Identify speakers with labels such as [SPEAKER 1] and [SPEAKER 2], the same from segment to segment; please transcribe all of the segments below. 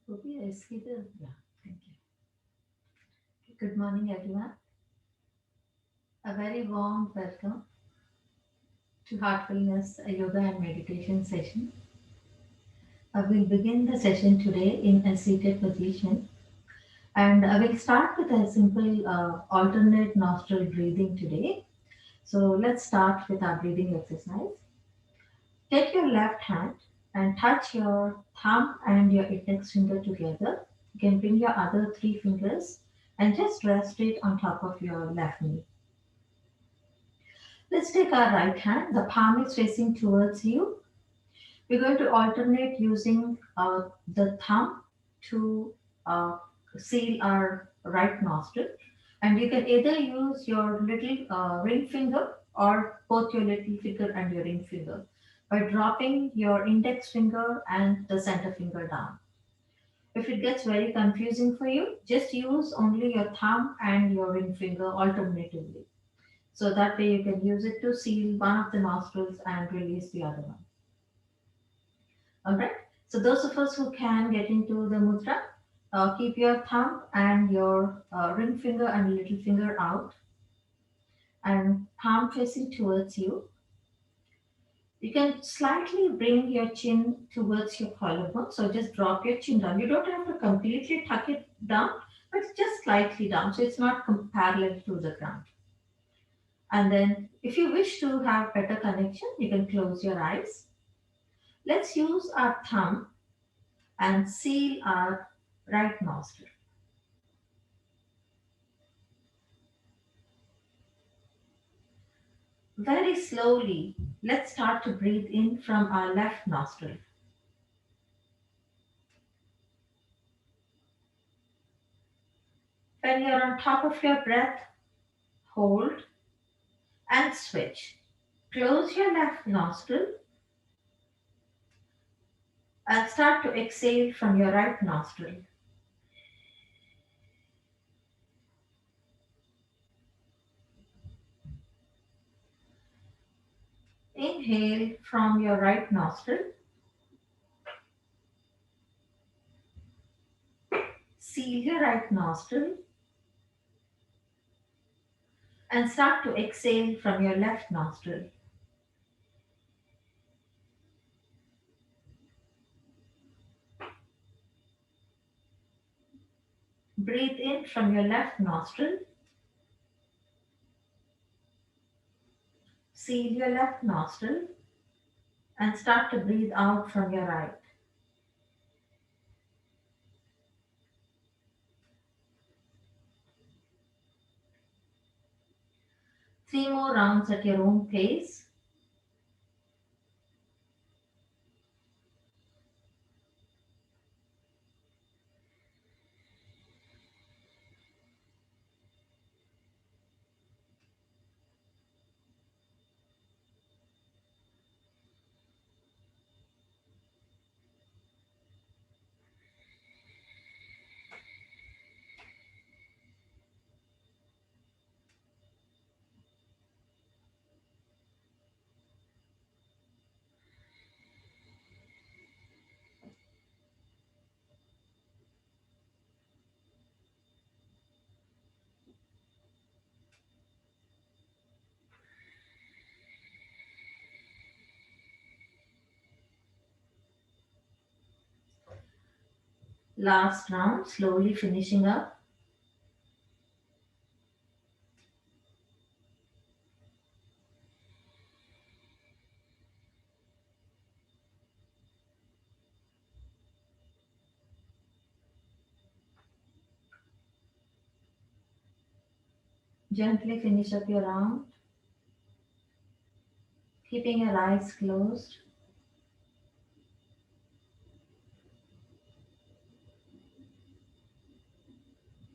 [SPEAKER 1] Gopi, I see the. Yeah, thank you. Good morning, everyone. A very warm welcome to Heartfulness Yoga and Meditation session. I will begin the session today in a seated position, and I will start with a simple alternate nostril breathing today. So let's start with our breathing exercise. Take your left hand and touch your thumb and your index finger together. You can bring your other three fingers and just rest it on top of your left knee. Let's take our right hand. The palm is facing towards you. We're going to alternate using the thumb to uh, seal our right nostril. And you can either use your little ring finger or both your little finger and your ring finger by dropping your index finger and the center finger down. If it gets very confusing for you, just use only your thumb and your ring finger alternatively. So that way you can use it to seal one of the nostrils and release the other one. All right. So those of us who can get into the mudra, keep your thumb and your ring finger and little finger out and palm facing towards you. You can slightly bring your chin towards your collarbone. So just drop your chin down. You don't have to completely tuck it down, but just slightly down. So it's not parallel to the ground. And then if you wish to have better connection, you can close your eyes. Let's use our thumb and seal our right nostril. Very slowly, let's start to breathe in from our left nostril. When you're on top of your breath, hold and switch. Close your left nostril and start to exhale from your right nostril. Inhale from your right nostril. Seal your right nostril and start to exhale from your left nostril. Breathe in from your left nostril. Seal your left nostril and start to breathe out from your right. Three more rounds at your own pace. Last round, slowly finishing up. Gently finish up your round, keeping your eyes closed.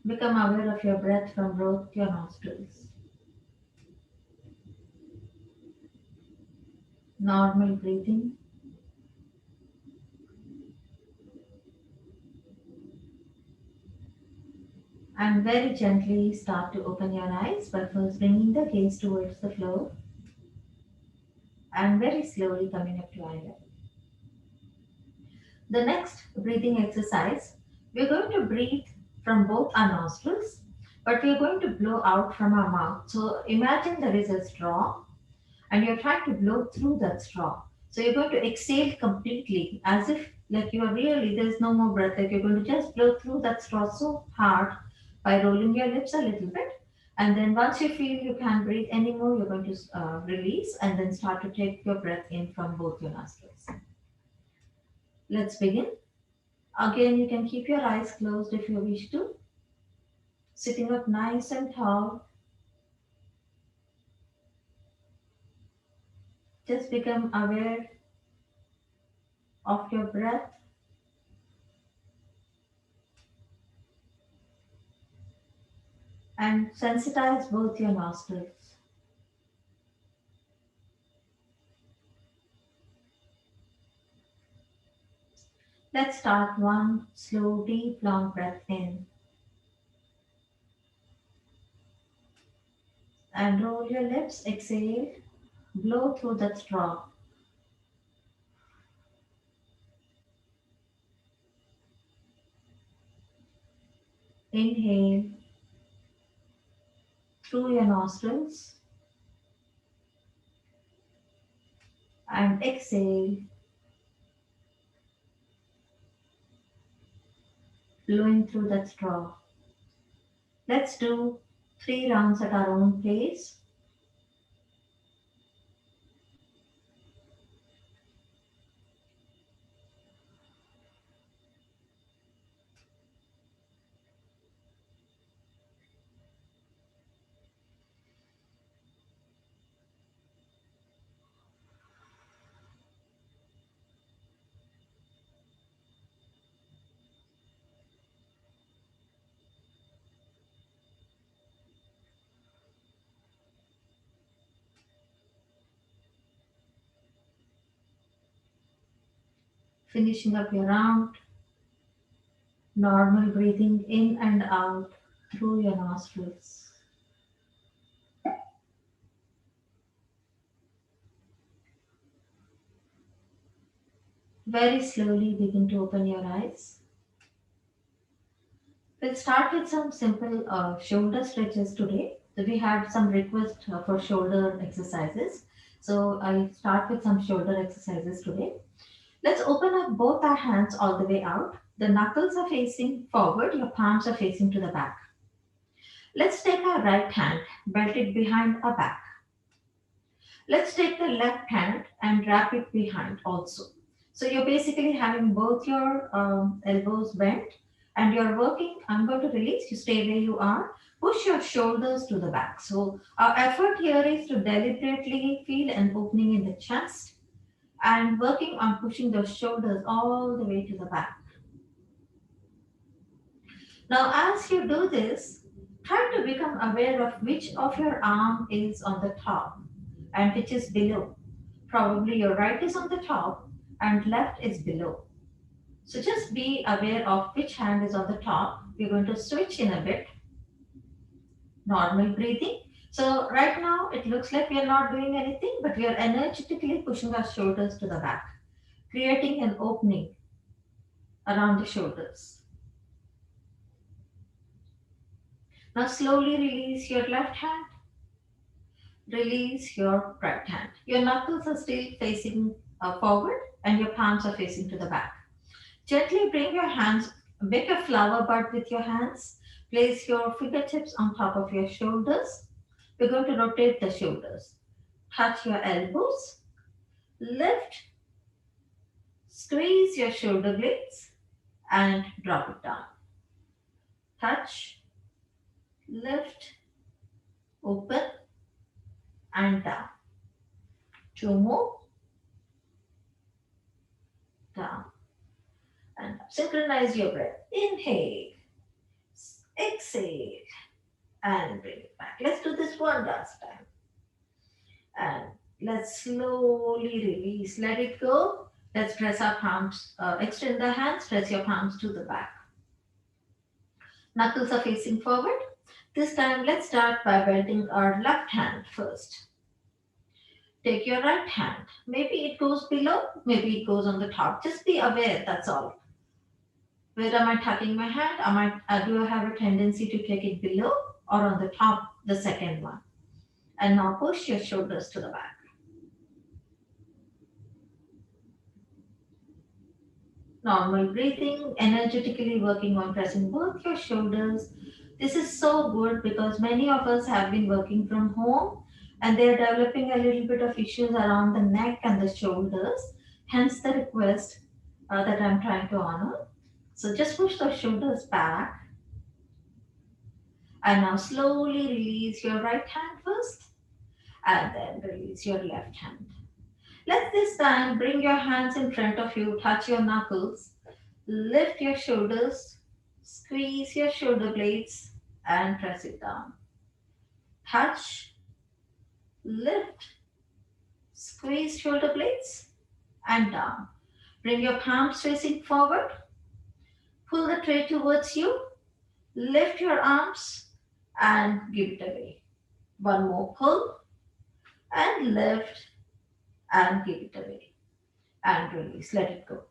[SPEAKER 1] Become aware of your breath from both your nostrils. Normal breathing. And very gently start to open your eyes by first bringing the gaze towards the floor and very slowly coming up to eye level. The next breathing exercise, we're going to breathe from both our nostrils, but we're going to blow out from our mouth. So imagine there is a straw and you're trying to blow through that straw. So you're going to exhale completely as if like you are really, there's no more breath, like you're going to just blow through that straw so hard by rolling your lips a little bit. And then once you feel you can't breathe anymore, you're going to release and then start to take your breath in from both your nostrils. Let's begin. Again, you can keep your eyes closed if you wish to. Sitting up nice and tall, just become aware of your breath and sensitize both your nostrils. Let's start one slow, deep, long breath in and roll your lips. Exhale, blow through that straw. Inhale through your nostrils and exhale, blowing through that straw. Let's do 3 rounds at our own pace. Finishing up your round, normal breathing in and out through your nostrils. Very slowly begin to open your eyes. We'll start with some simple shoulder stretches today. So we had some requests for shoulder exercises. So I'll start with some shoulder exercises today. Let's open up both our hands all the way out. The knuckles are facing forward, your palms are facing to the back. Let's take our right hand, belt it behind our back. Let's take the left hand and wrap it behind also. So you're basically having both your elbows bent and you're working. I'm going to release, you stay where you are. Push your shoulders to the back. So our effort here is to deliberately feel an opening in the chest and working on pushing those shoulders all the way to the back. Now, as you do this, try to become aware of which of your arm is on the top and which is below. Probably your right is on the top and left is below. So just be aware of which hand is on the top. We're going to switch in a bit. Normal breathing. So right now it looks like we are not doing anything, but we are energetically pushing our shoulders to the back, creating an opening around the shoulders. Now slowly release your left hand, release your right hand. Your knuckles are still facing forward and your palms are facing to the back. Gently bring your hands, make a flower bud with your hands. Place your fingertips on top of your shoulders. We're going to rotate the shoulders. Touch your elbows. Lift, squeeze your shoulder blades and drop it down. Touch, lift, open and down. 2 more. Down and up. Synchronize your breath. Inhale, exhale and bring it back. Let's do this one last time. And let's slowly release. Let it go. Let's press our palms, extend the hands, press your palms to the back. Knuckles are facing forward. This time, let's start by belting our left hand first. Take your right hand. Maybe it goes below, maybe it goes on the top. Just be aware, that's all. Where am I tucking my hand? Do I have a tendency to take it below or on the top, the second one? And now push your shoulders to the back. Normal breathing, energetically working on pressing both your shoulders. This is so good because many of us have been working from home and they are developing a little bit of issues around the neck and the shoulders. Hence the request that I'm trying to honor. So just push those shoulders back and now slowly release your right hand first and then release your left hand. Let this time bring your hands in front of you, touch your knuckles, lift your shoulders, squeeze your shoulder blades, and press it down. Touch, lift, squeeze shoulder blades, and down. Bring your palms facing forward, pull the tray towards you, lift your arms, and give it away. One more pull, and lift, and give it away. And release, let it go.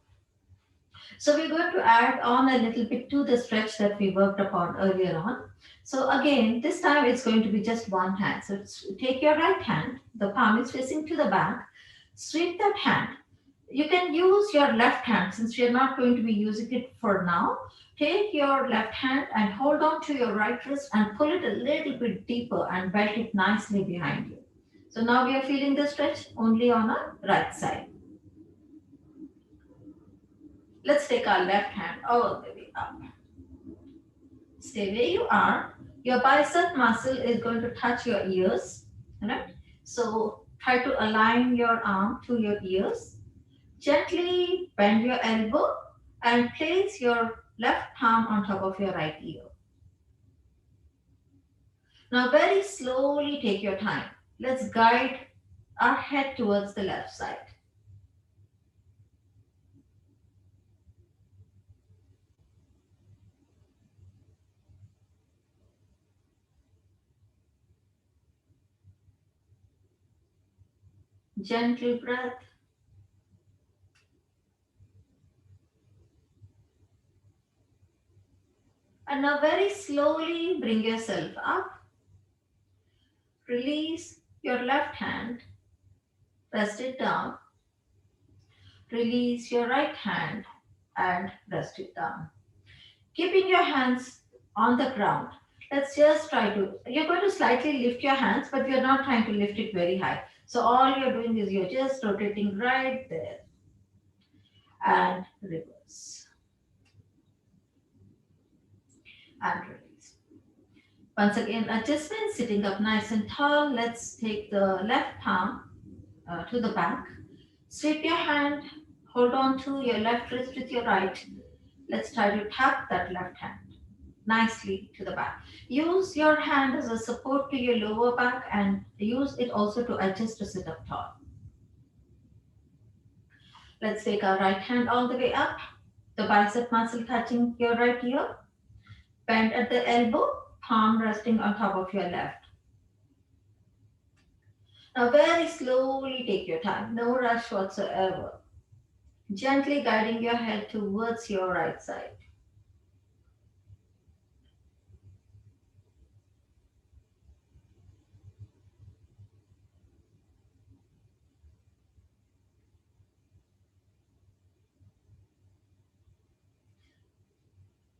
[SPEAKER 1] So we're going to add on a little bit to the stretch that we worked upon earlier on. So again, this time it's going to be just one hand. So take your right hand, the palm is facing to the back, sweep that hand. You can use your left hand since we are not going to be using it for now. Take your left hand and hold on to your right wrist and pull it a little bit deeper and belt it nicely behind you. So now we are feeling the stretch only on our right side. Let's take our left hand all the way up. Stay where you are. Your bicep muscle is going to touch your ears. Right? So try to align your arm to your ears. Gently bend your elbow and place your left palm on top of your right ear. Now very slowly take your time. Let's guide our head towards the left side. Gentle breath. And now very slowly bring yourself up. Release your left hand. Rest it down. Release your right hand and rest it down. Keeping your hands on the ground. Let's just try to, you're going to slightly lift your hands, but you're not trying to lift it very high. So all you're doing is you're just rotating right there and reverse and release. Once again, adjustment, sitting up nice and tall. Let's take the left palm to the back. Sweep your hand, hold on to your left wrist with your right. Let's try to tap that left hand nicely to the back. Use your hand as a support to your lower back and use it also to adjust to sit up tall. Let's take our right hand all the way up, the bicep muscle touching your right ear. Bend at the elbow, palm resting on top of your left. Now very slowly take your time, no rush whatsoever. Gently guiding your head towards your right side.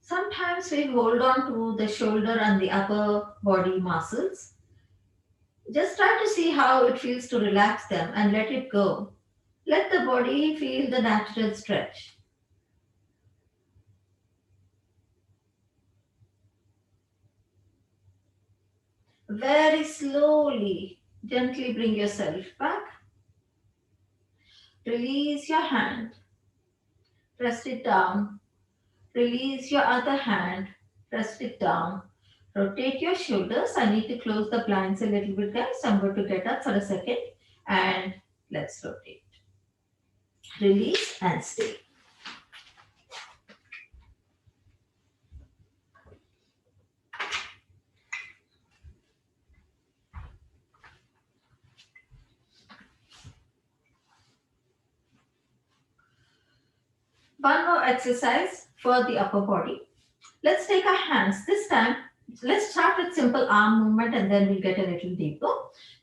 [SPEAKER 1] Sometimes we hold on to the shoulder and the upper body muscles. Just try to see how it feels to relax them and let it go. Let the body feel the natural stretch. Very slowly, gently bring yourself back. Release your hand. Press it down. Release your other hand. Press it down. Rotate your shoulders. I need to close the blinds a little bit, guys. I'm going to get up for a second and let's rotate. Release and stay. One more exercise for the upper body. Let's take our hands. This time, let's start with simple arm movement and then we'll get a little deeper.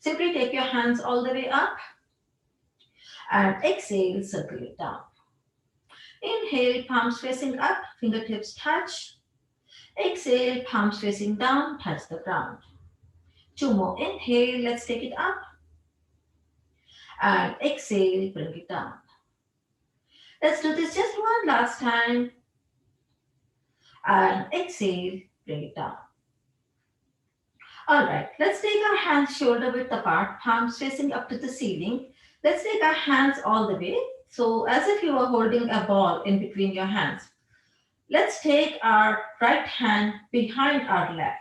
[SPEAKER 1] Simply take your hands all the way up and exhale, circle it down. Inhale, palms facing up, fingertips touch. Exhale, palms facing down, touch the ground. Two more. Inhale, let's take it up. And exhale, bring it down. Let's do this just one last time. And exhale, bring it down. All right, let's take our hands shoulder width apart, palms facing up to the ceiling. Let's take our hands all the way. So as if you were holding a ball in between your hands. Let's take our right hand behind our left.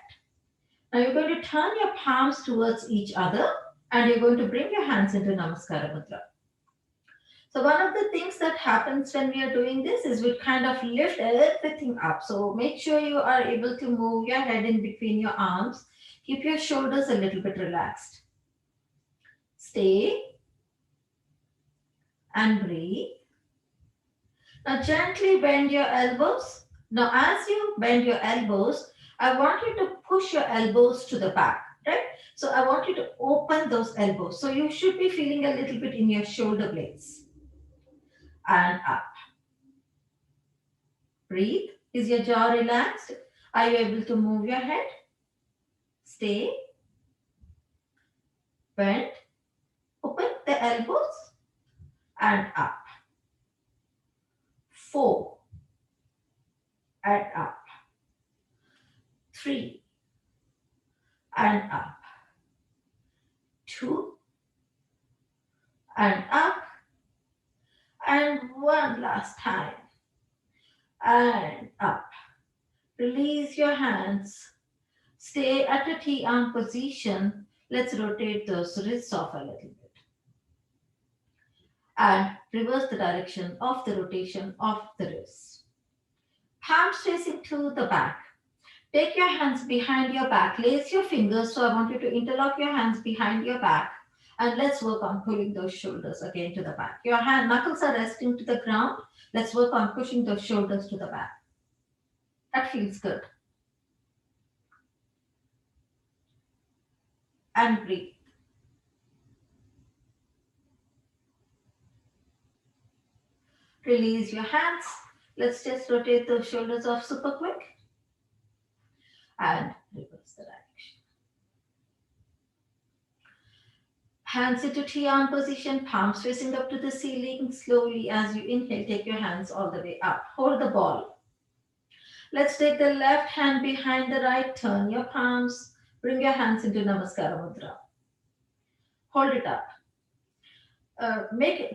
[SPEAKER 1] Now you're going to turn your palms towards each other and you're going to bring your hands into Namaskara Mudra. So one of the things that happens when we are doing this is we kind of lift everything up. So make sure you are able to move your head in between your arms. Keep your shoulders a little bit relaxed. Stay and breathe. Now gently bend your elbows. Now as you bend your elbows, I want you to push your elbows to the back, right? So I want you to open those elbows. So you should be feeling a little bit in your shoulder blades. And up. Breathe. Is your jaw relaxed? Are you able to move your head? Stay. Bend. Open the elbows. And up. 4. And up. 3. And up. 2. And up. And one last time. And up. Release your hands. Stay at a T-arm position. Let's rotate those wrists off a little bit. And reverse the direction of the rotation of the wrists. Palms facing to the back. Take your hands behind your back. Lace your fingers. So I want you to interlock your hands behind your back. And let's work on pulling those shoulders again to the back. Your hand knuckles are resting to the ground. Let's work on pushing those shoulders to the back. That feels good. And breathe. Release your hands. Let's just rotate those shoulders off super quick. And reverse the direction. Hands into T-arm position, palms facing up to the ceiling. Slowly as you inhale, take your hands all the way up. Hold the ball. Let's take the left hand behind the right. Turn your palms. Bring your hands into Namaskara Mudra. Hold it up.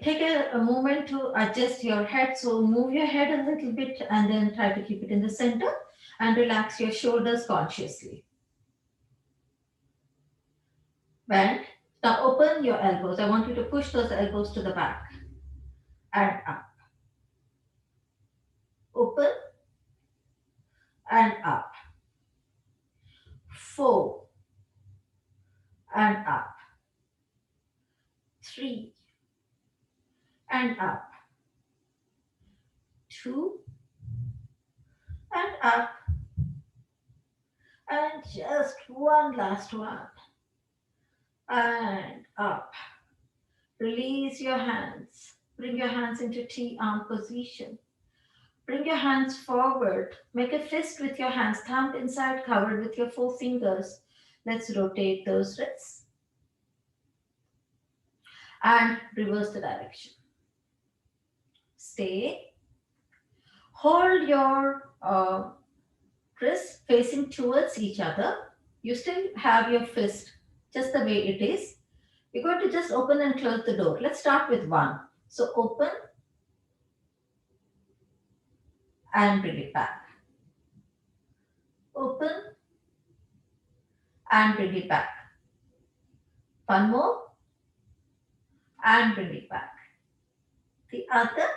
[SPEAKER 1] Take a moment to adjust your head. So move your head a little bit and then try to keep it in the center and relax your shoulders consciously. Bend. Now open your elbows. I want you to push those elbows to the back and up. Open and up. 4 and up. 3 and up. 2 and up. And just one last one. And up. Release your hands. Bring your hands into T-arm position. Bring your hands forward. Make a fist with your hands, thumb inside, covered with your 4 fingers. Let's rotate those wrists. And reverse the direction. Stay. Hold your wrists facing towards each other. You still have your fist just the way it is. We're going to just open and close the door. Let's start with 1. So open and bring it back. Open and bring it back. One more and bring it back. The other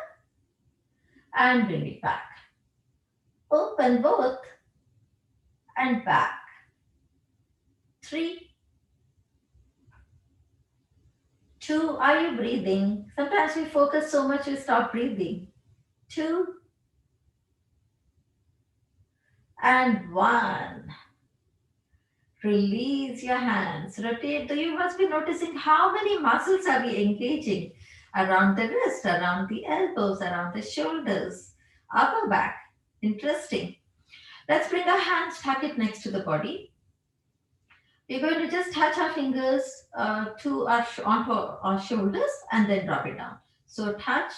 [SPEAKER 1] and bring it back. Open both and back. 3, 2, are you breathing? Sometimes we focus so much we stop breathing. two, and one. Release your hands. Rotate. You must be noticing how many muscles are we engaging around the wrist, around the elbows, around the shoulders, upper back. Interesting. Let's bring our hands, tuck it next to the body. We're going to just touch our fingers to onto our shoulders and then drop it down. So touch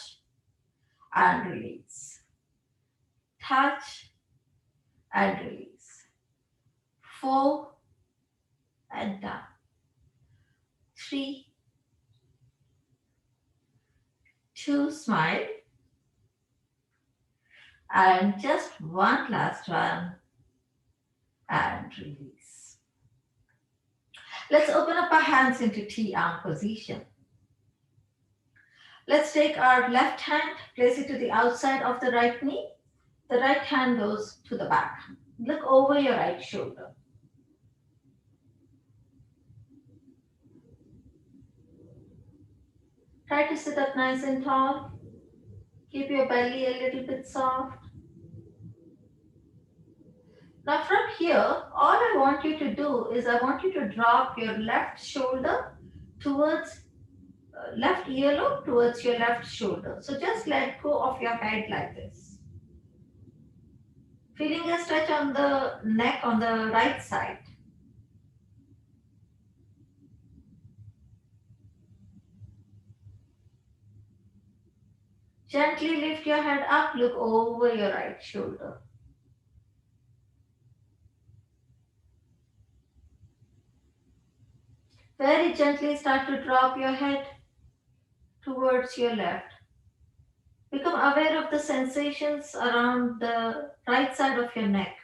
[SPEAKER 1] and release. Touch and release. Four and down. Three, two, smile. And just one last one and release. Let's open up our hands into T arm position. Let's take our left hand, place it to the outside of the right knee. The right hand goes to the back. Look over your right shoulder. Try to sit up nice and tall. Keep your belly a little bit soft. Now from here, all I want you to do is I want you to drop your left shoulder towards left earlobe towards your left shoulder. So just let go of your head like this. Feeling a stretch on the neck on the right side. Gently lift your head up, look over your right shoulder. Very gently start to drop your head towards your left. Become aware of the sensations around the right side of your neck.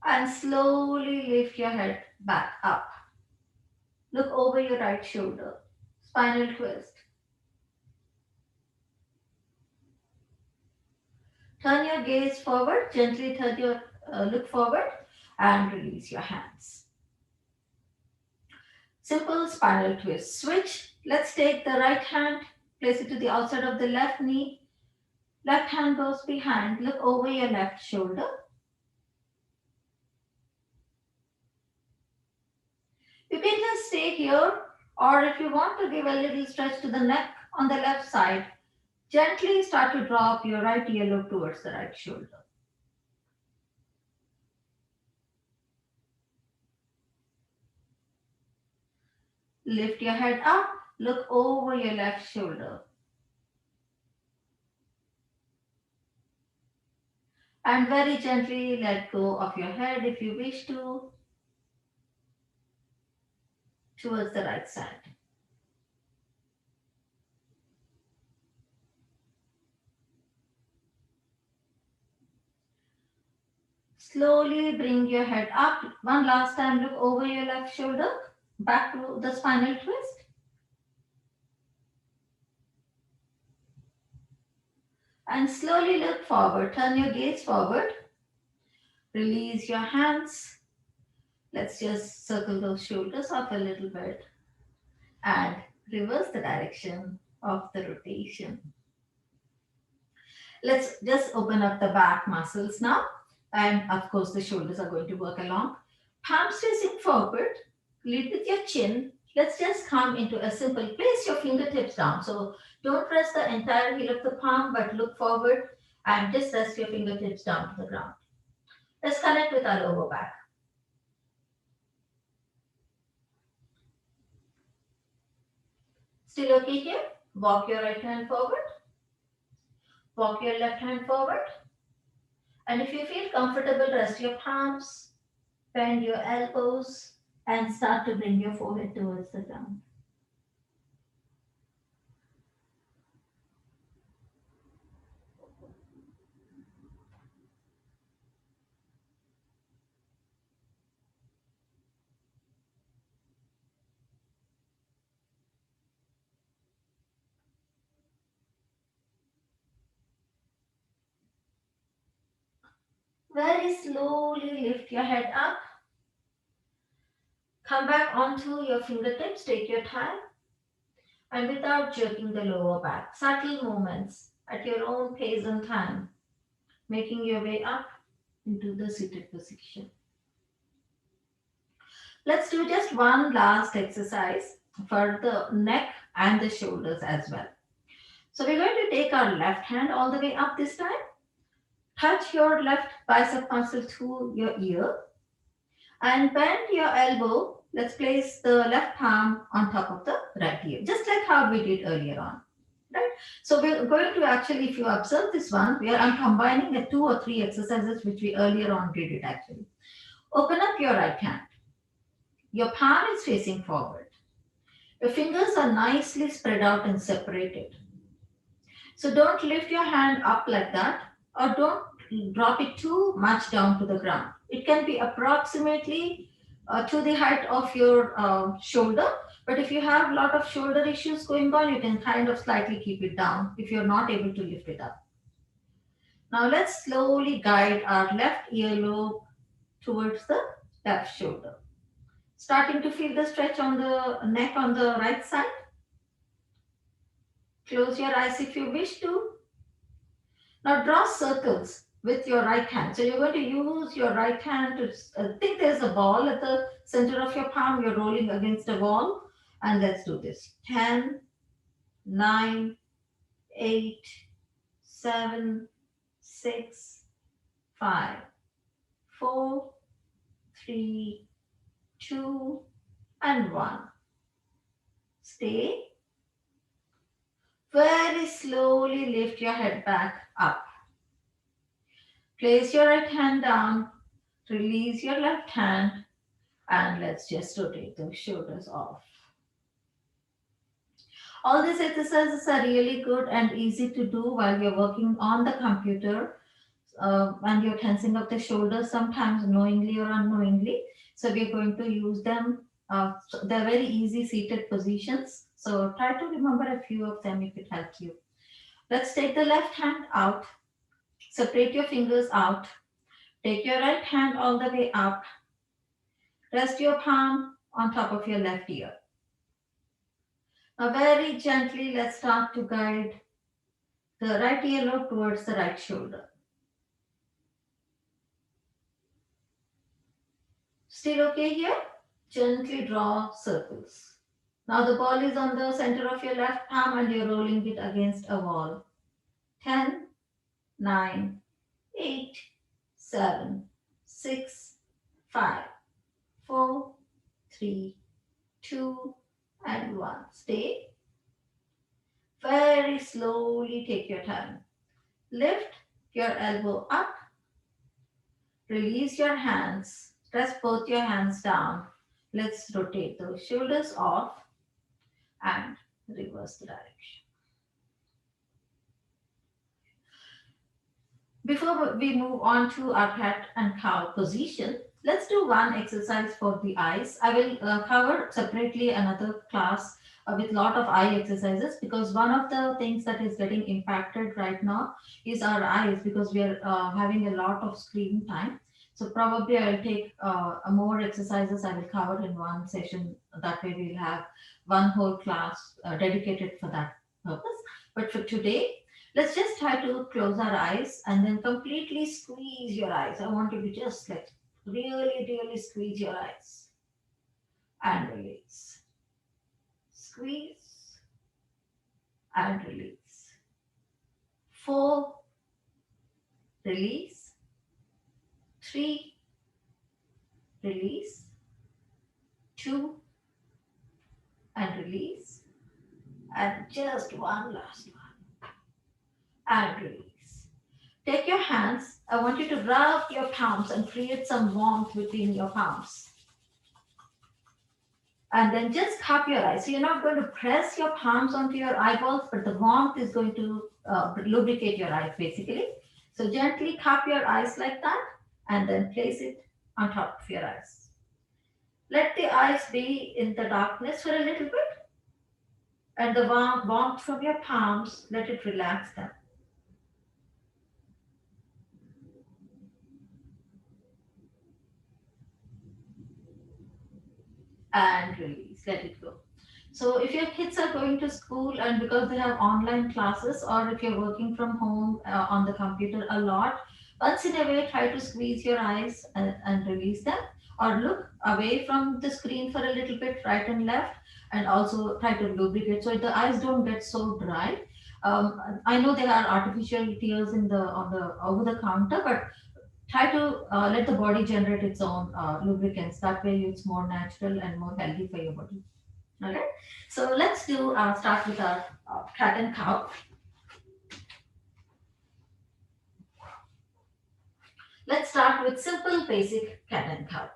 [SPEAKER 1] And slowly lift your head back up. Look over your right shoulder. Spinal twist. Turn your gaze forward, gently turn your look forward and release your hands. Simple spinal twist. Switch. Let's take the right hand, place it to the outside of the left knee. Left hand goes behind. Look over your left shoulder. You can just stay here, or if you want to give a little stretch to the neck on the left side, gently start to drop your right earlobe towards the right shoulder. Lift your head up, look over your left shoulder. And very gently let go of your head if you wish to, towards the right side. Slowly bring your head up. One last time, look over your left shoulder, back to the spinal twist. And slowly look forward. Turn your gaze forward. Release your hands. Let's just circle those shoulders up a little bit and reverse the direction of the rotation. Let's just open up the back muscles now. And of course, the shoulders are going to work along. Palms facing forward, lead with your chin. Let's just come into a simple, place your fingertips down. So don't press the entire heel of the palm, but look forward and just rest your fingertips down to the ground. Let's connect with our lower back. Still okay here? Walk your right hand forward. Walk your left hand forward. And if you feel comfortable, rest your palms, bend your elbows, and start to bring your forehead towards the ground. Very slowly lift your head up. Come back onto your fingertips, take your time. and without jerking the lower back. Subtle movements at your own pace and time, making your way up into the seated position. Let's do just one last exercise for the neck and the shoulders as well. So we're going to take our left hand all the way up this time. Touch your left bicep muscle to your ear and bend your elbow. Let's place the left palm on top of the right ear, just like how we did earlier on. Right? So we're going to actually, if you observe this one, I'm combining the two or three exercises which we earlier on did it actually. Open up your right hand. Your palm is facing forward. Your fingers are nicely spread out and separated. So don't lift your hand up like that or don't drop it too much down to the ground. It can be approximately to the height of your shoulder. But if you have a lot of shoulder issues going on, you can kind of slightly keep it down if you're not able to lift it up. Now let's slowly guide our left earlobe towards the left shoulder. Starting to feel the stretch on the neck on the right side. Close your eyes if you wish to. Now draw circles with your right hand. So you're going to use your right hand to think there's a ball at the center of your palm. You're rolling against a wall. And let's do this. 10, 9, 8, 7, 6, 5, 4, 3, 2, and 1. Stay. Very slowly lift your head back up. Place your right hand down, release your left hand, and let's just rotate those shoulders off. All these exercises are really good and easy to do while you're working on the computer and you're tensing up the shoulders sometimes knowingly or unknowingly. So we're going to use them. They're very easy seated positions. So try to remember a few of them if it helps you. Let's take the left hand out. Separate your fingers out. Take your right hand all the way up. Rest your palm on top of your left ear. Now, very gently, let's start to guide the right earlobe towards the right shoulder. Still okay here? Gently draw circles. Now, the ball is on the center of your left palm and you're rolling it against a wall. 10, 9, 8, 7, 6, 5, 4, 3, 2, and 1. Stay. Very slowly take your time. Lift your elbow up. Release your hands. Press both your hands down. Let's rotate those shoulders off and reverse the direction. Before we move on to our cat and cow position, let's do one exercise for the eyes. I will cover separately another class with a lot of eye exercises because one of the things that is getting impacted right now is our eyes because we are having a lot of screen time. So probably I will take more exercises I will cover in one session. That way we'll have one whole class dedicated for that purpose. But for today, let's just try to close our eyes and then completely squeeze your eyes. I want you to just like really, really squeeze your eyes and release. Squeeze and release. 4, release. 3, release. 2, and release. And just one last one. And release. Take your hands. I want you to rub your palms and create some warmth between your palms. And then just cup your eyes. So you're not going to press your palms onto your eyeballs, but the warmth is going to lubricate your eyes basically. So gently cup your eyes like that and then place it on top of your eyes. Let the eyes be in the darkness for a little bit and the warmth from your palms, let it relax them. And release, let it go. So if your kids are going to school and because they have online classes, or if you're working from home on the computer a lot, once in a way try to squeeze your eyes and release them, or look away from the screen for a little bit, right and left, and also try to lubricate so the eyes don't get so dry. I know there are artificial tears in the on the over the counter, but try to let the body generate its own lubricants. That way, it's more natural and more healthy for your body. All right. So let's do start with our cat and cow. Let's start with simple, basic cat and cow.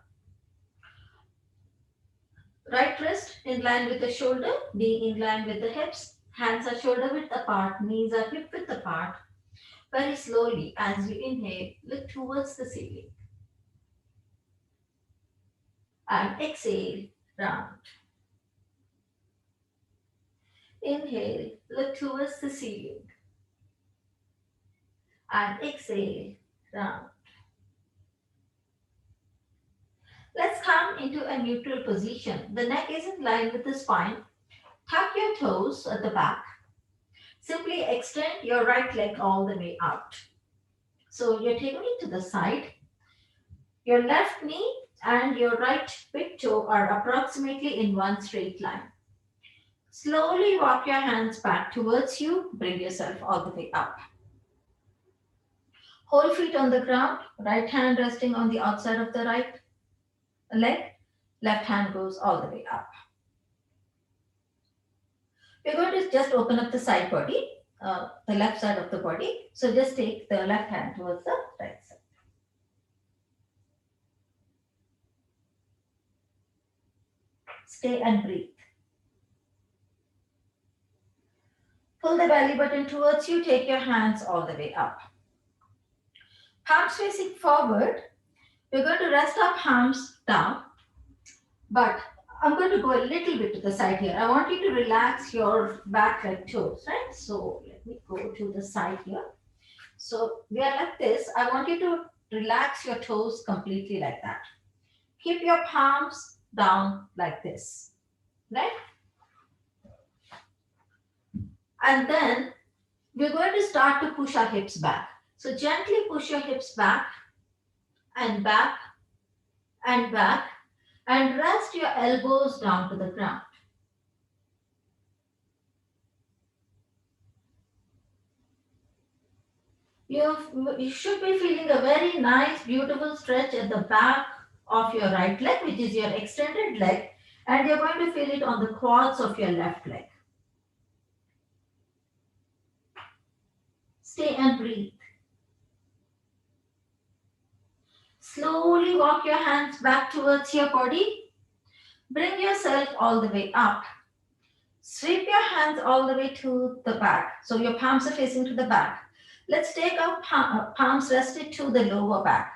[SPEAKER 1] Right wrist in line with the shoulder, being in line with the hips. Hands are shoulder width apart, knees are hip width apart. Very slowly, as you inhale, look towards the ceiling and exhale, round. Inhale, look towards the ceiling and exhale, round. Let's come into a neutral position. The neck is in line with the spine. Tuck your toes at the back. Simply extend your right leg all the way out. So you're taking it to the side. Your left knee and your right big toe are approximately in one straight line. Slowly walk your hands back towards you. Bring yourself all the way up. Whole feet on the ground. Right hand resting on the outside of the right leg. Left hand goes all the way up. We're going to just open up the side body, the left side of the body. So just take the left hand towards the right side. Stay and breathe. Pull the belly button towards you. Take your hands all the way up. Palms facing forward. We're going to rest our palms down, but I'm going to go a little bit to the side here. I want you to relax your back leg toes, right? So let me go to the side here. So we are like this. I want you to relax your toes completely like that. Keep your palms down like this, right? And then we're going to start to push our hips back. So gently push your hips back and back and back and rest your elbows down to the ground. You should be feeling a very nice, beautiful stretch at the back of your right leg, which is your extended leg, and you're going to feel it on the quads of your left leg. Stay and breathe. Slowly walk your hands back towards your body. Bring yourself all the way up. Sweep your hands all the way to the back. So your palms are facing to the back. Let's take our palms rested to the lower back.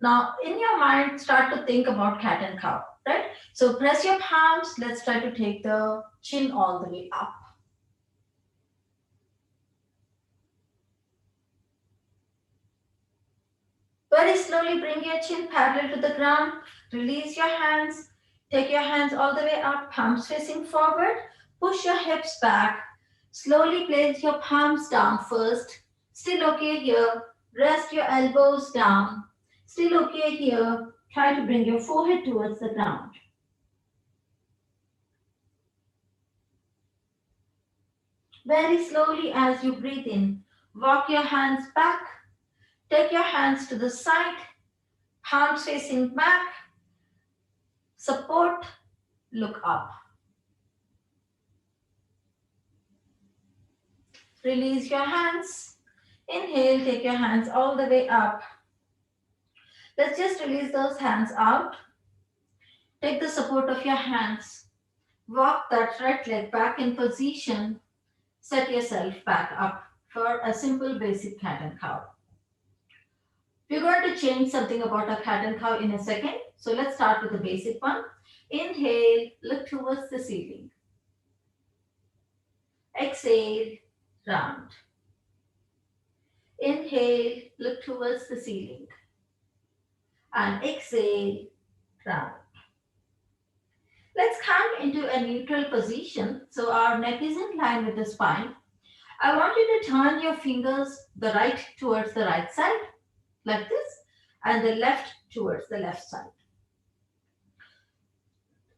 [SPEAKER 1] Now, in your mind, start to think about cat and cow, right? So press your palms. Let's try to take the chin all the way up. Very slowly bring your chin parallel to the ground. Release your hands. Take your hands all the way up, palms facing forward. Push your hips back. Slowly place your palms down first. Still okay here. Rest your elbows down. Still okay here. Try to bring your forehead towards the ground. Very slowly as you breathe in, walk your hands back. Take your hands to the side, palms facing back. Support, look up. Release your hands. Inhale, take your hands all the way up. Let's just release those hands out. Take the support of your hands. Walk that right leg back in position. Set yourself back up for a simple basic cat and cow. We're going to change something about our cat and cow in a second. So let's start with the basic one. Inhale, look towards the ceiling. Exhale, round. Inhale, look towards the ceiling. And exhale, round. Let's come into into a neutral position. So our neck is in line with the spine. I want you to turn your fingers the right towards the right side, like this, and the left towards the left side.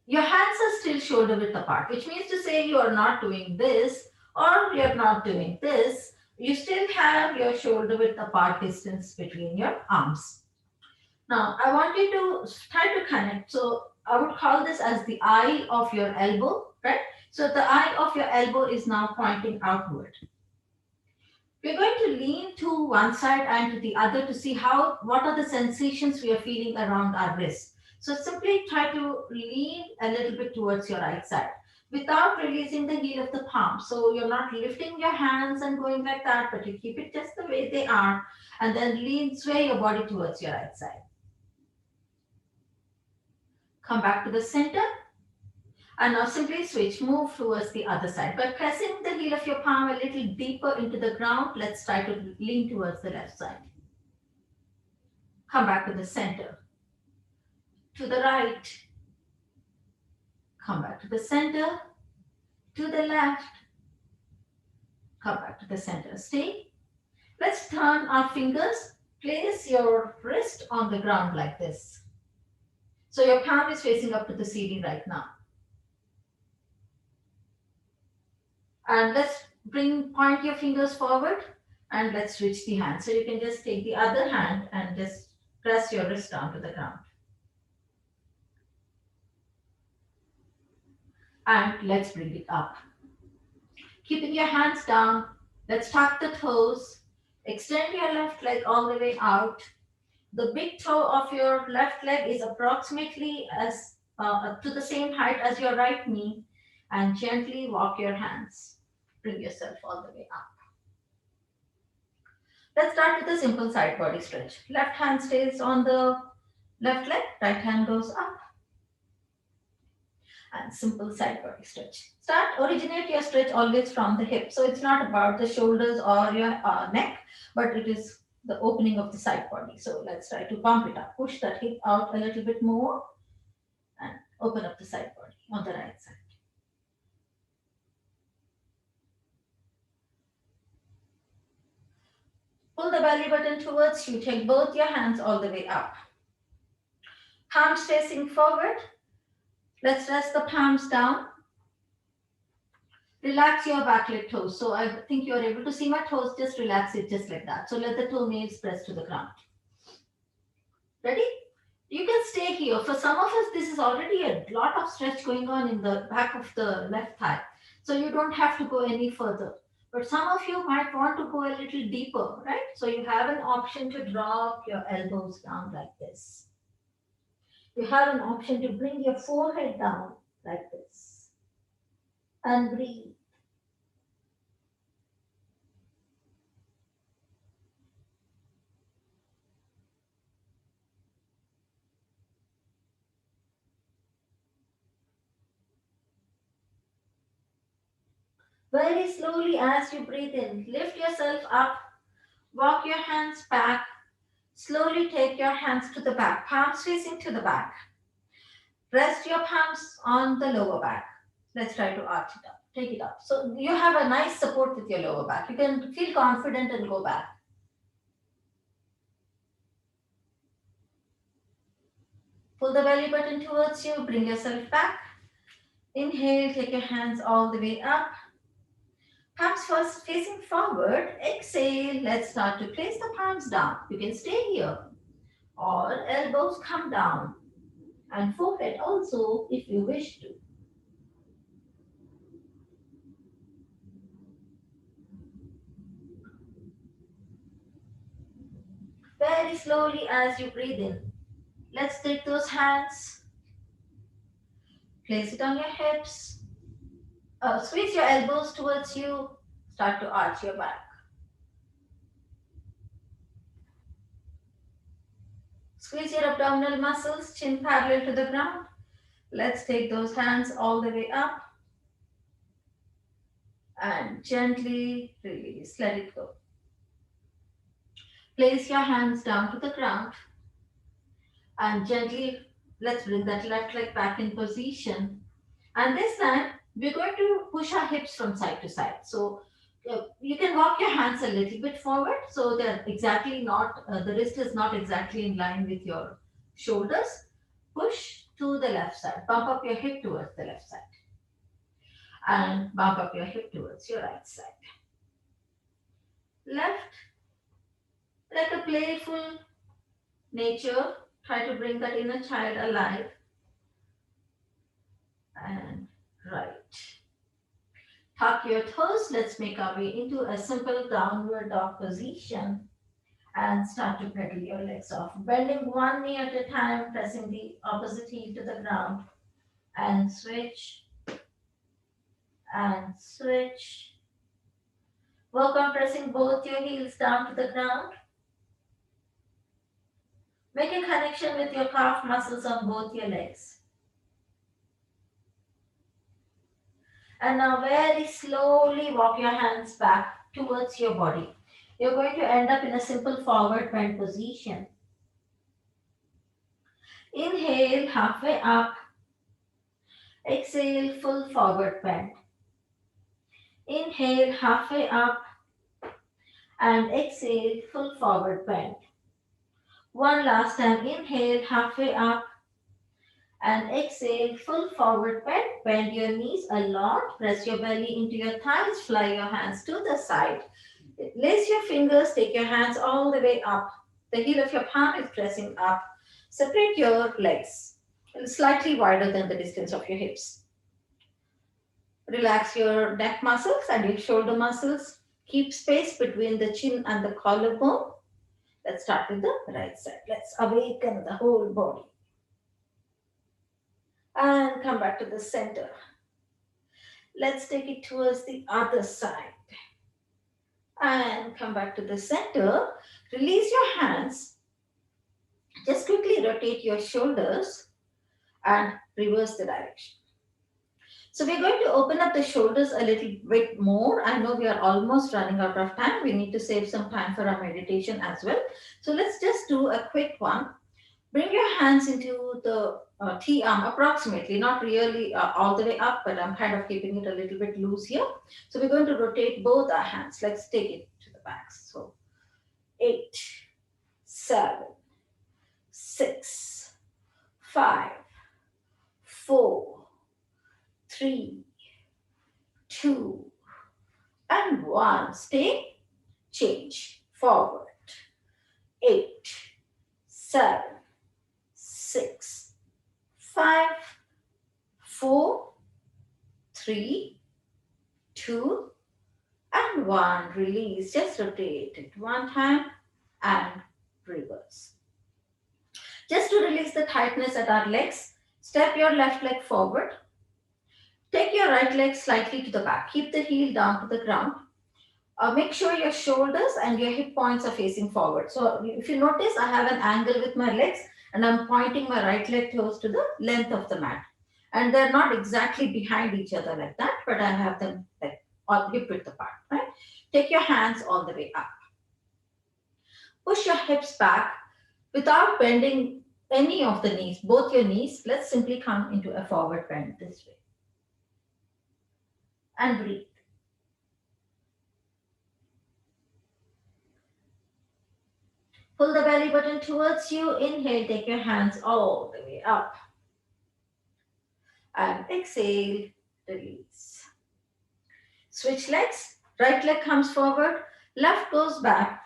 [SPEAKER 1] Your hands are still shoulder width apart, which means to say you are not doing this or you're not doing this. You still have your shoulder width apart distance between your arms. Now, I want you to try to connect. So, I would call this as the eye of your elbow, right? So, the eye of your elbow is now pointing outward. We're going to lean to one side and to the other to see what are the sensations we are feeling around our wrist. So simply try to lean a little bit towards your right side without releasing the heel of the palm. So you're not lifting your hands and going like that, but you keep it just the way they are and then sway your body towards your right side. Come back to the center. And now simply switch, move towards the other side. By pressing the heel of your palm a little deeper into the ground, let's try to lean towards the left side. Come back to the center. To the right. Come back to the center. To the left. Come back to the center. Stay. Let's turn our fingers. Place your wrist on the ground like this. So your palm is facing up to the ceiling right now. And let's point your fingers forward and let's switch the hand. So you can just take the other hand and just press your wrist down to the ground. And let's bring it up. Keeping your hands down, let's tuck the toes. Extend your left leg all the way out. The big toe of your left leg is approximately as to the same height as your right knee. And gently walk your hands. Bring yourself all the way up. Let's start with a simple side body stretch. Left hand stays on the left leg, right hand goes up. And simple side body stretch. Originate your stretch always from the hip. So it's not about the shoulders or your neck, but it is the opening of the side body. So let's try to pump it up. Push that hip out a little bit more and open up the side body on the right side. Pull the belly button towards you. Take both your hands all the way up. Palms facing forward. Let's rest the palms down. Relax your back leg toes. So I think you're able to see my toes. Just relax it just like that. So let the toenails press to the ground. Ready? You can stay here. For some of us, this is already a lot of stretch going on in the back of the left thigh. So you don't have to go any further. But some of you might want to go a little deeper, right? So you have an option to drop your elbows down like this. You have an option to bring your forehead down like this. And breathe. Very slowly as you breathe in, lift yourself up, walk your hands back, slowly take your hands to the back, palms facing to the back. Rest your palms on the lower back. Let's try to arch it up, take it up. So you have a nice support with your lower back. You can feel confident and go back. Pull the belly button towards you, bring yourself back. Inhale, take your hands all the way up. Palms first facing forward. Exhale. Let's start to place the palms down. You can stay here. Or elbows come down. And forehead also if you wish to. Very slowly as you breathe in. Let's take those hands. Place it on your hips. Squeeze your elbows towards you. Start to arch your back. Squeeze your abdominal muscles, chin parallel to the ground. Let's take those hands all the way up. And gently release, let it go. Place your hands down to the ground. And gently, let's bring that left leg back in position. And this time, we're going to push our hips from side to side. So you can walk your hands a little bit forward. So they're exactly not, the wrist is not exactly in line with your shoulders. Push to the left side. Bump up your hip towards the left side. And bump up your hip towards your right side. Left, like a playful nature. Try to bring that inner child alive. And right. Tuck your toes. Let's make our way into a simple downward dog position and start to pedal your legs off. Bending one knee at a time, pressing the opposite heel to the ground and switch and switch. Work on pressing both your heels down to the ground. Make a connection with your calf muscles on both your legs. And now very slowly walk your hands back towards your body. You're going to end up in a simple forward bend position. Inhale, halfway up. Exhale, full forward bend. Inhale, halfway up. And exhale, full forward bend. One last time. Inhale, halfway up. And exhale, full forward bend. Bend your knees a lot. Press your belly into your thighs. Fly your hands to the side. Lace your fingers. Take your hands all the way up. The heel of your palm is pressing up. Separate your legs slightly wider than the distance of your hips. Relax your neck muscles and your shoulder muscles. Keep space between the chin and the collarbone. Let's start with the right side. Let's awaken the whole body. And come back to the center. Let's take it towards the other side. And come back to the center. Release your hands. Just quickly rotate your shoulders and reverse the direction. So we're going to open up the shoulders a little bit more. I know we are almost running out of time. We need to save some time for our meditation as well. So let's just do a quick one. Bring your hands into the T arm approximately, not really all the way up, but I'm kind of keeping it a little bit loose here. So we're going to rotate both our hands. Let's take it to the back. So 8, 7, 6, 5, 4, 3, 2, and 1. Stay, change, forward. 8, 7, 6, 5, 4, 3, 2, and 1. Release. Just rotate it one time and reverse. Just to release the tightness at our legs, step your left leg forward. Take your right leg slightly to the back. Keep the heel down to the ground. Make sure your shoulders and your hip points are facing forward. So if you notice, I have an angle with my legs and I'm pointing my right leg close to the length of the mat. And they're not exactly behind each other like that, but I have them like on hip width apart, right? Take your hands all the way up. Push your hips back without bending any of the knees, both your knees. Let's simply come into a forward bend this way. And breathe. Pull the belly button towards you. Inhale, take your hands all the way up. And exhale, release. Switch legs. Right leg comes forward, left goes back.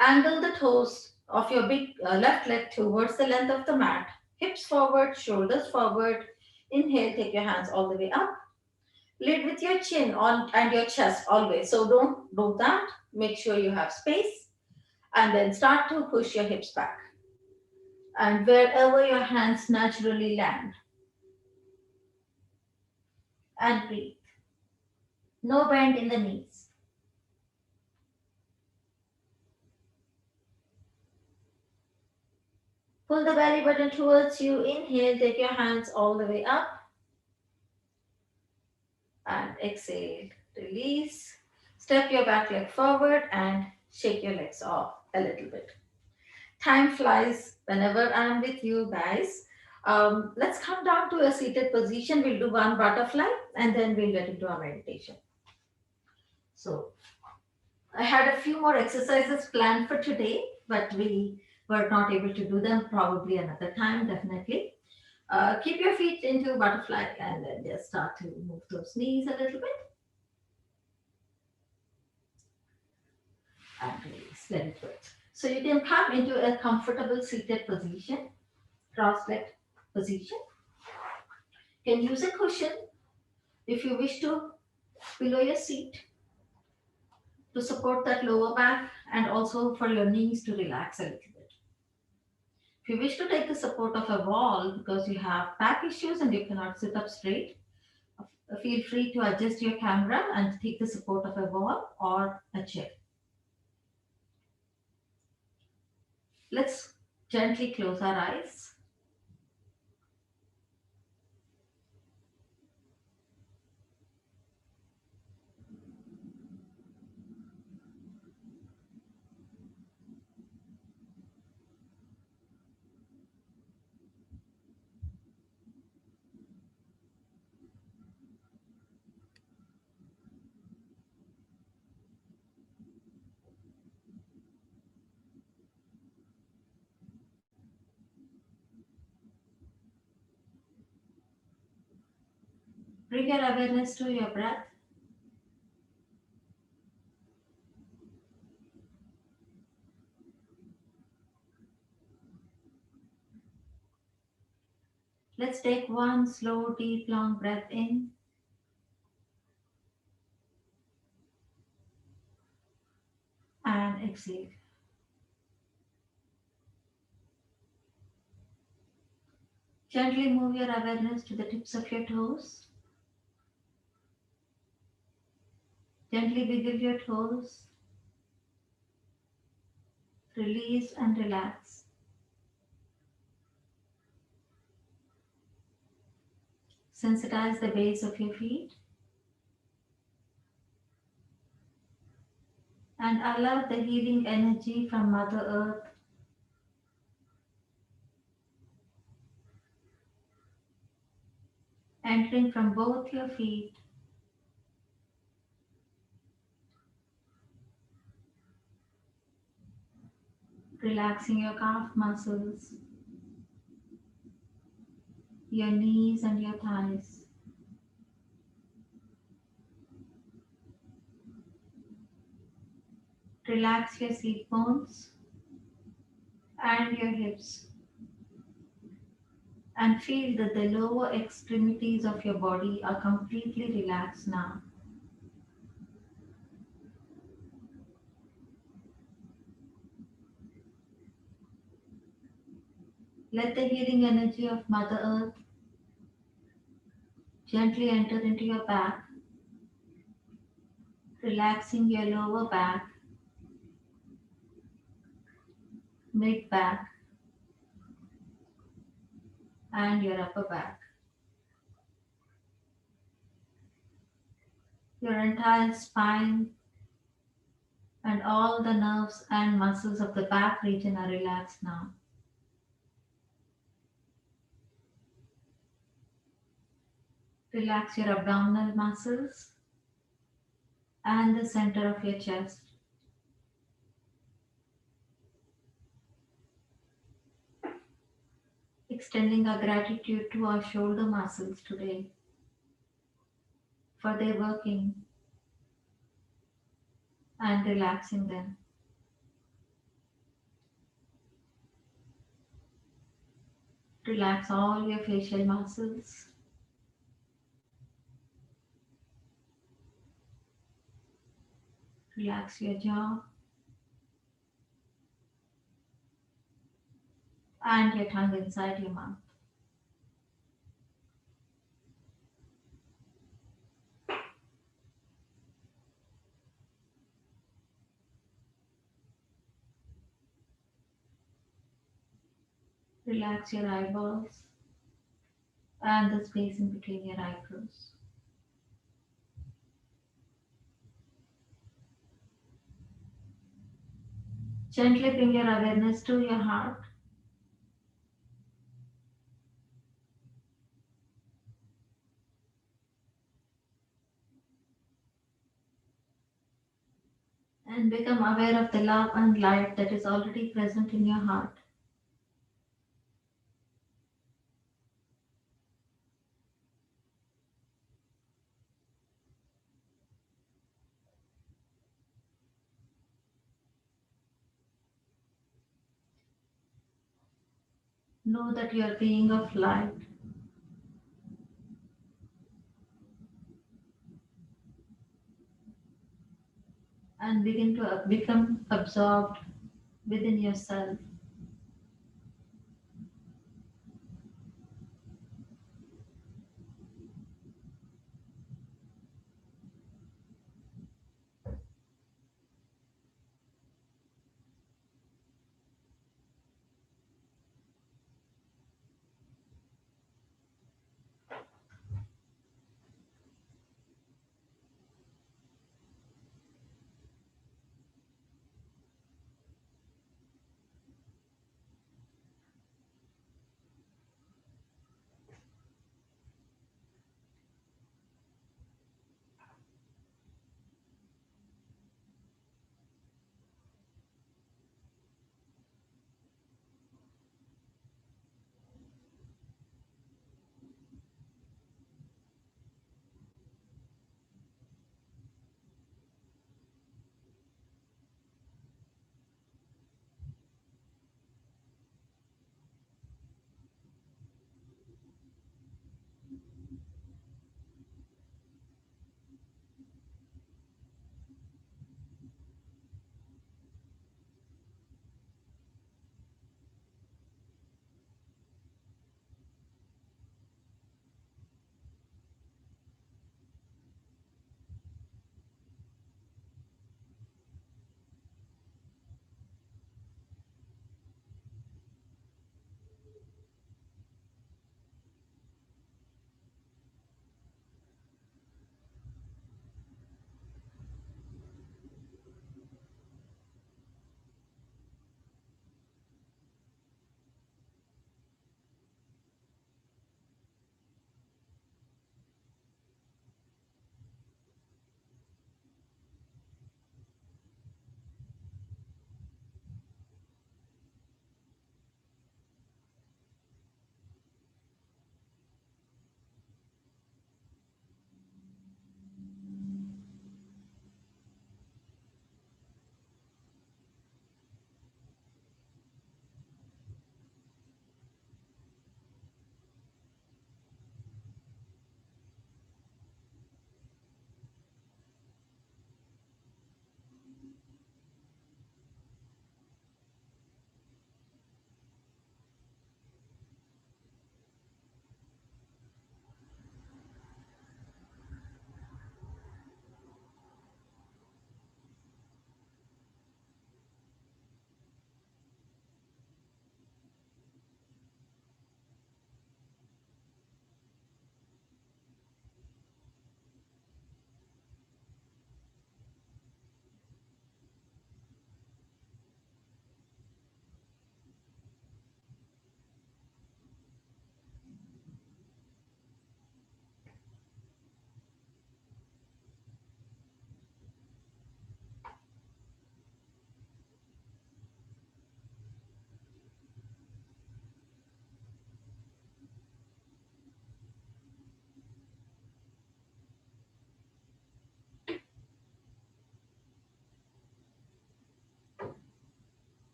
[SPEAKER 1] Angle the toes of your big left leg towards the length of the mat. Hips forward, shoulders forward. Inhale, take your hands all the way up. Lead with your chin on and your chest always. So don't do that. Make sure you have space. And then start to push your hips back. And wherever your hands naturally land. And breathe. No bend in the knees. Pull the belly button towards you. Inhale, take your hands all the way up. And exhale, release. Step your back leg forward and shake your legs off a little bit. Time flies whenever I'm with you guys. Let's come down to a seated position. We'll do one butterfly and then we'll get into our meditation. So, I had a few more exercises planned for today, but we were not able to do them. Probably another time, definitely. Keep your feet into butterfly and then just start to move those knees a little bit and release. Very good. So you can come into a comfortable seated position, cross-legged position. You can use a cushion if you wish to below your seat to support that lower back and also for your knees to relax a little bit. If you wish to take the support of a wall because you have back issues and you cannot sit up straight, feel free to adjust your camera and take the support of a wall or a chair. Let's gently close our eyes. Bring your awareness to your breath. Let's take one slow, deep, long breath in and exhale. Gently move your awareness to the tips of your toes. Gently wiggle your toes. Release and relax. Sensitize the base of your feet and allow the healing energy from Mother Earth entering from both your feet, relaxing your calf muscles, your knees and your thighs. Relax your seat bones and your hips and feel that the lower extremities of your body are completely relaxed now. Let the healing energy of Mother Earth gently enter into your back, relaxing your lower back, mid back, and your upper back. Your entire spine and all the nerves and muscles of the back region are relaxed now. Relax your abdominal muscles and the center of your chest. Extending our gratitude to our shoulder muscles today for their working and relaxing them. Relax all your facial muscles. Relax your jaw and your tongue inside your mouth. Relax your eyeballs and the space in between your eyebrows. Gently bring your awareness to your heart. and become aware of the love and light that is already present in your heart. Know that you are being of light and begin to become absorbed within yourself.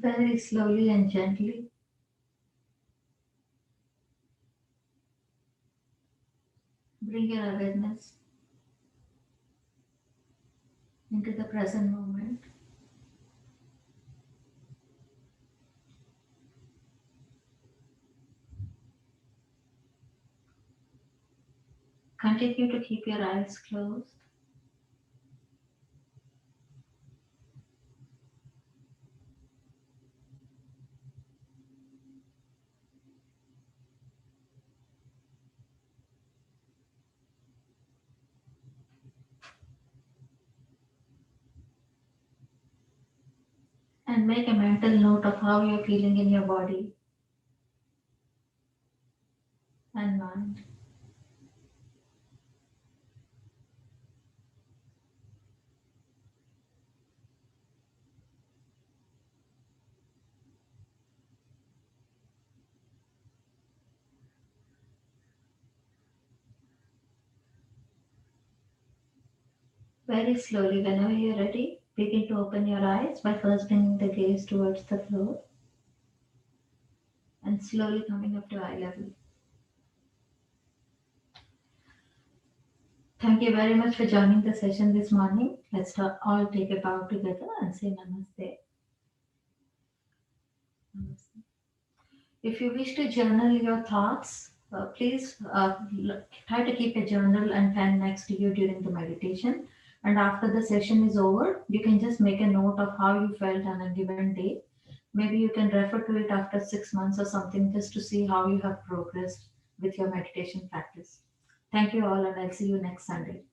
[SPEAKER 1] Very slowly and gently bring your awareness into the present moment. Continue to keep your eyes closed. And make a mental note of how you're feeling in your body and mind. Very slowly, whenever you're ready, begin to open your eyes by first bringing the gaze towards the floor and slowly coming up to eye level. Thank you very much for joining the session this morning. All take a bow together and say namaste. Namaste. If you wish to journal your thoughts, please try to keep a journal and pen next to you during the meditation. And after the session is over, you can just make a note of how you felt on a given day. Maybe you can refer to it after 6 months or something just to see how you have progressed with your meditation practice. Thank you all, and I'll see you next Sunday.